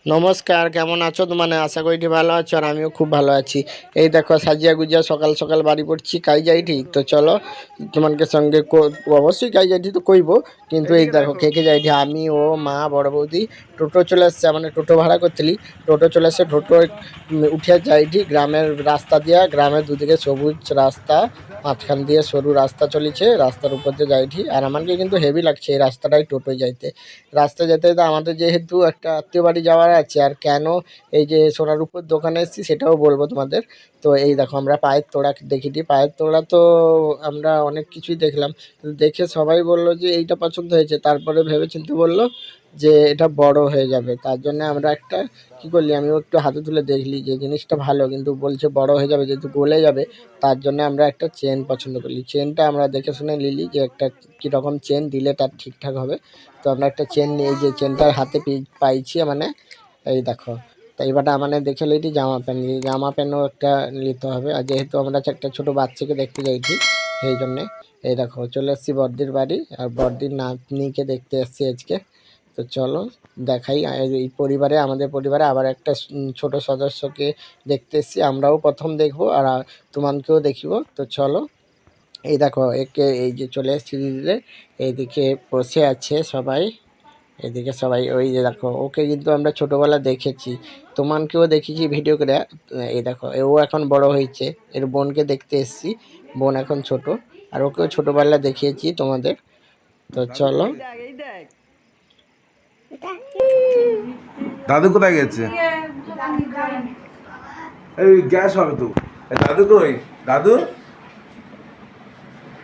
নমস্কার, কেমন আছো? মানে আশা করি ভালো আছো, আর আমিও খুব ভালো আছি। এই দেখো সাজিয়া গুজিয়া সকাল সকাল বাড়ি পড়ছি, কাজ যাইটি তো চলো তোমাকে সঙ্গে অবশ্যই কাজ যাইটি তো কইব, কিন্তু এই দেখো কে কে যাইটি, আমি ও মা বড় বৌদি। টোটো চলে আসছে, মানে টোটো ভাড়া করছিলি, টোটো চলে আসছে, টোটো উঠে যাইটি গ্রামের রাস্তা দিয়া, গ্রামের দুদিকে সবুজ রাস্তা, মাঝখান দিয়ে সরু রাস্তা চলেছে, রাস্তার উপর দিয়ে যাইটি। আর আমাকে কিন্তু হেভি লাগছে এই রাস্তাটাই টোটোয় যাইতে। রাস্তায় যেতে যেতে আমাদের যেহেতু একটা আত্মীয় বাড়ি যাওয়ার আছে, আর কেন এই যে সোনার উপর দোকানে এসেছি সেটাও বলবো তোমাদের। তো এই দেখো আমরা পায়ের তোড়া দেখিটি, পায়ের তোড়া তো আমরা অনেক কিছুই দেখলাম, দেখে সবাই বলল যে এইটা পছন্দ হয়েছে, তারপরে ভেবে চিন্তে বললো যে এটা বড় হয়ে যাবে। তার জন্য আমরা একটা কী করলি, আমিও একটু হাতে তুলে দেখলি যে জিনিসটা ভালো, কিন্তু বলছে বড় হয়ে যাবে যেহেতু গলে যাবে। তার জন্য আমরা একটা চেন পছন্দ করলি, চেনটা আমরা দেখে শুনে নিলি যে একটা কীরকম চেন দিলে তার ঠিকঠাক হবে। তো আমরা একটা চেন নিয়ে, যে চেনটার হাতে পাইছি, মানে এই দেখো। তো এবারটা মানে দেখে লইটি জামা প্যান্ট, জামা প্যান্টও একটা নিতে হবে, আর যেহেতু আমরা একটা ছোটো বাচ্চাকে দেখতে যাইছি সেই জন্যে। এই দেখো চলে এসেছি বড়দির বাড়ি, আর বড়দির নাতনিকে দেখতে এসেছি আজকে। তো চলো দেখাই, এই পরিবারে, আমাদের পরিবারে আবার একটা ছোট সদস্যকে দেখতে এসেছি, আমরাও প্রথম দেখবো আর তোমাকেও দেখিব। তো চলো এই দেখো একে, এই যে চলে এসেছি দিদিরে, এইদিকে বসে আছে সবাই, এদিকে সবাই। ওই যে দেখো ওকে কিন্তু আমরা ছোটোবেলা দেখেছি, তোমাকেও দেখেছি ভিডিও করে। এই দেখো ও এখন বড় হয়েছে, এর বোনকে দেখতে এসেছি, বোন এখন ছোট, আর ওকেও ছোটোবেলা দেখিয়েছি তোমাদের। তো চলো। দাদু কোথায় গেছে? এই গ্যাস হবে তো। দাদু কই? দাদু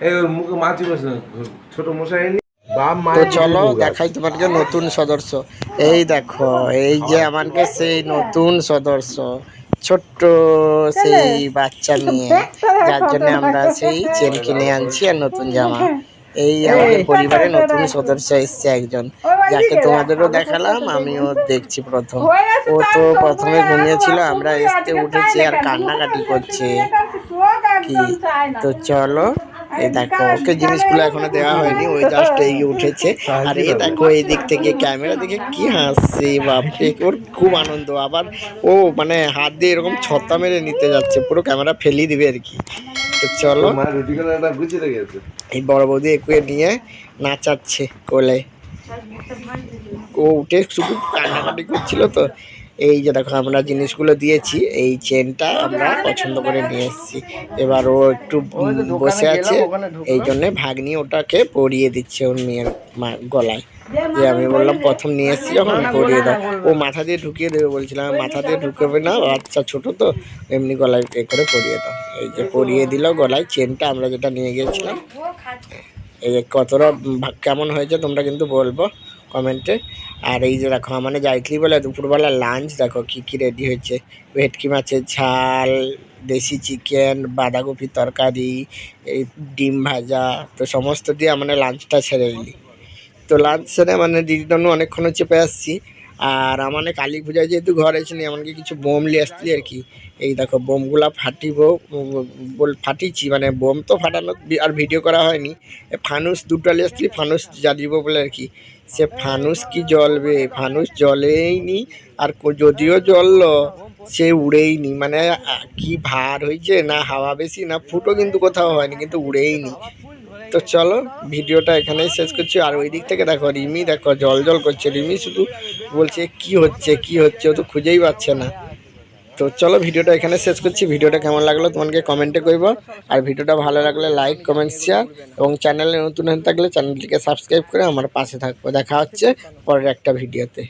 এই মুখে মাছি বসে, ছোট মশাই নি। তো চলো দেখাই তোমাকে নতুন সদস্য। এই দেখো এই যে আমাকে সেই নতুন সদস্য, ছোট্ট সেই বাচ্চা মেয়ে, যার জন্য আমরা সেই চেন কিনে আনছি আর নতুন জামা। এই আমাদের পরিবারে নতুন সদস্য এসছে একজন, যাকে তোমাদেরও দেখালাম, আমিও দেখছি প্রথম। ও তো প্রথমে ঘুমিয়েছিল, আমরা এসতে উঠেছি আর কান্নাকাটি করছে কি। তো চলো এই দেখো ওকে জিনিসগুলো এখনো দেওয়া হয়নি, ওই জাস্ট এই উঠেছে। আর এই দেখো এই দিক থেকে ক্যামেরা দেখে কি হাসছে বাপরে, ওর খুব আনন্দ। আবার ও মানে হাত দিয়ে এরকম ছত্তা মেরে নিতে যাচ্ছে, পুরো ক্যামেরা ফেলিয়ে দিবে আর কি। তো চলো এই বড় বৌদি একুয়ে নিয়ে নাচাচ্ছে কোলে, ও উঠে শুধু কান্নাকাটি করছিল। তো এই যে দেখো আমরা জিনিসগুলো দিয়েছি, এই চেনটা আমরা পছন্দ করে নিয়ে এসেছি। এবার ও একটু বসে আছে, এই জন্যে ভাগ্নি ওটাকে পরিয়ে দিচ্ছে ওর মেয়ের গলায়। যে আমি বললাম প্রথম নিয়ে এসেছি যখন পরিয়ে দাও, ও মাথা দিয়ে ঢুকিয়ে দেবে বলছিলাম, মাথা দিয়ে ঢুকাবে না, বাচ্চা ছোট তো, এমনি গলায় এ করে পরিয়ে দাও। এই যে পরিয়ে দিল গলায় চেনটা আমরা যেটা নিয়ে গিয়েছিলাম। এই যে কতটা কেমন হয়েছে তোমরা কিন্তু বলবো কমেন্টে। আর এই যে দেখো মানে যাইতলি বলে দুপুরবেলা লাঞ্চ দেখো কী কী রেডি হয়েছে, ভেটকি মাছের ঝাল, দেশি চিকেন, বাঁধাকপির তরকারি, এই ডিম ভাজা, তো সমস্ত দিয়ে মানে লাঞ্চটা সেরে নিলি। তো লাঞ্চ সেরে মানে দিদির জন্য অনেকক্ষণ চেপে আসছি। আর মানে কালী পূজায় যেহেতু ঘর এসেনি, এমনকি কিছু বোম নিয়ে আসছি আর কি। এই দেখো বোমগুলা ফাটিব ফাটিছি, মানে বোম তো ফাটানো আর ভিডিও করা হয়নি। ফানুস দুটো নিয়ে আসছি, ফানুস জ্বালিব বলে আর কি। সে ফানুস কি জ্বলবে, ফানুস জ্বলেই নি, আর যদিও জ্বললো সে উড়েই নি, মানে কি ভার হয়েছে, না হাওয়া বেশি না ফুটো কিন্তু কোথাও হয়নি, কিন্তু উড়েই নি। তো চলো ভিডিওটা এখানেই শেষ করছি। আর ওই দিক থেকে দেখো রিমি, দেখো জল জল করছে, রিমি শুধু বলছে কি হচ্ছে কি হচ্ছে, ও তো খুঁজেই পাচ্ছে না। তো চলো ভিডিওটা এখানে শেষ করছি। ভিডিওটা কেমন লাগলো তোমাকে কমেন্টে করবো, আর ভিডিওটা ভালো লাগলে লাইক কমেন্ট শেয়ার, এবং চ্যানেলে নতুন হয়ে থাকলে চ্যানেলটিকে সাবস্ক্রাইব করে আমার পাশে থাকবো। দেখা হচ্ছে পরের একটা ভিডিওতে।